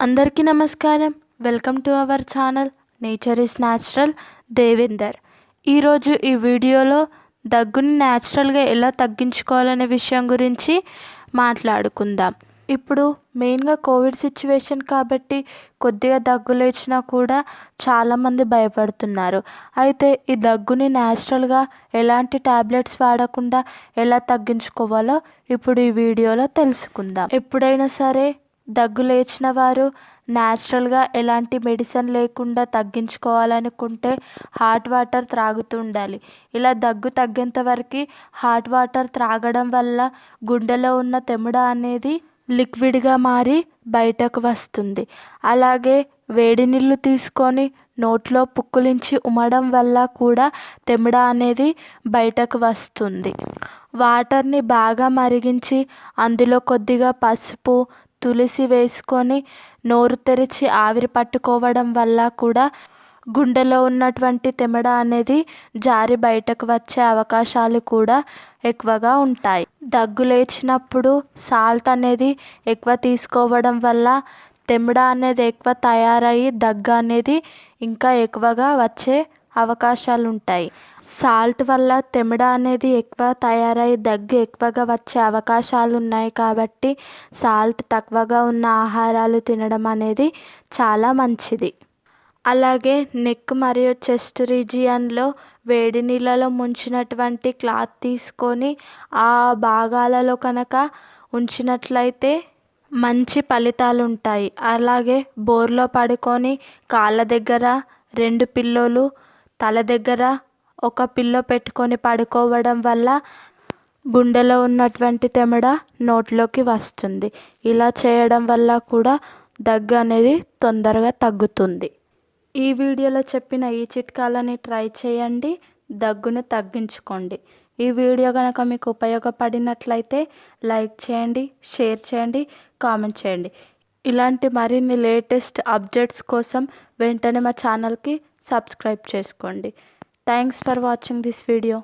అందరికీ నమస్కారం. Welcome to our channel nature is natural Devender. ఈరోజు ఈ వీడియోలో దగ్గుని న్యాచురల్గా ఎలా తగ్గించుకోవాలనే విషయం గురించి మాట్లాడుకుందాం. ఇప్పుడు మెయిన్గా కోవిడ్ సిచ్యువేషన్ కాబట్టి కొద్దిగా దగ్గు లేచినా కూడా చాలామంది భయపడుతున్నారు. అయితే ఈ దగ్గుని న్యాచురల్గా ఎలాంటి టాబ్లెట్స్ వాడకుండా ఎలా తగ్గించుకోవాలో ఇప్పుడు ఈ వీడియోలో తెలుసుకుందాం. ఎప్పుడైనా సరే దగ్గు లేచిన వారు న్యాచురల్గా ఎలాంటి మెడిసిన్ లేకుండా తగ్గించుకోవాలనుకుంటే హాట్ వాటర్ త్రాగుతూ ఉండాలి. ఇలా దగ్గు తగ్గేంత వరకు హాట్ వాటర్ త్రాగడం వల్ల గుండెలో ఉన్న తెముడ అనేది లిక్విడ్గా మారి బయటకు వస్తుంది. అలాగే వేడి నీళ్ళు తీసుకొని నోట్లో పుక్కిలించి ఉమ్మడం వల్ల కూడా తెముడ అనేది బయటకు వస్తుంది. వాటర్ని బాగా మరిగించి అందులో కొద్దిగా పసుపు, తులసి వేసుకొని నోరు తెరిచి ఆవిరి పట్టుకోవడం వల్ల కూడా గుండెలో ఉన్నటువంటి తెముడ అనేది జారి బయటకు వచ్చే అవకాశాలు కూడా ఎక్కువగా ఉంటాయి. దగ్గు లేచినప్పుడు సాల్ట్ అనేది ఎక్కువ తీసుకోవడం వల్ల తెముడ అనేది ఎక్కువ తయారయ్యి దగ్గు అనేది ఇంకా ఎక్కువగా వచ్చే అవకాశాలు ఉంటాయి. సాల్ట్ వల్ల తెముడ అనేది ఎక్కువ తయారై దగ్గు ఎక్కువగా వచ్చే అవకాశాలు ఉన్నాయి కాబట్టి సాల్ట్ తక్కువగా ఉన్న ఆహారాలు తినడం అనేది చాలా మంచిది. అలాగే నెక్ మరియు చెస్ట్ రీజియన్లో వేడి నీళ్ళలో ముంచినటువంటి క్లాత్ తీసుకొని ఆ భాగాలలో కనుక ఉంచినట్లయితే మంచి ఫలితాలు ఉంటాయి. అలాగే బోర్లో పడుకొని కాళ్ళ దగ్గర 2 పిల్లోలు, తల దగ్గర ఒక పిల్లో పెట్టుకొని పడుకోవడం వల్ల గుండెలో ఉన్నటువంటి తెముడ నోట్లోకి వస్తుంది. ఇలా చేయడం వల్ల కూడా దగ్గు అనేది తొందరగా తగ్గుతుంది. ఈ వీడియోలో చెప్పిన ఈ చిట్కాలని ట్రై చేయండి, దగ్గును తగ్గించుకోండి. ఈ వీడియో కనుక మీకు ఉపయోగపడినట్లయితే లైక్ చేయండి, షేర్ చేయండి, కామెంట్ చేయండి. ఇలాంటి మరిన్ని లేటెస్ట్ అప్డేట్స్ కోసం వెంటనే మా ఛానల్కి సబ్స్క్రైబ్ చేసుకోండి. Thanks for watching this video.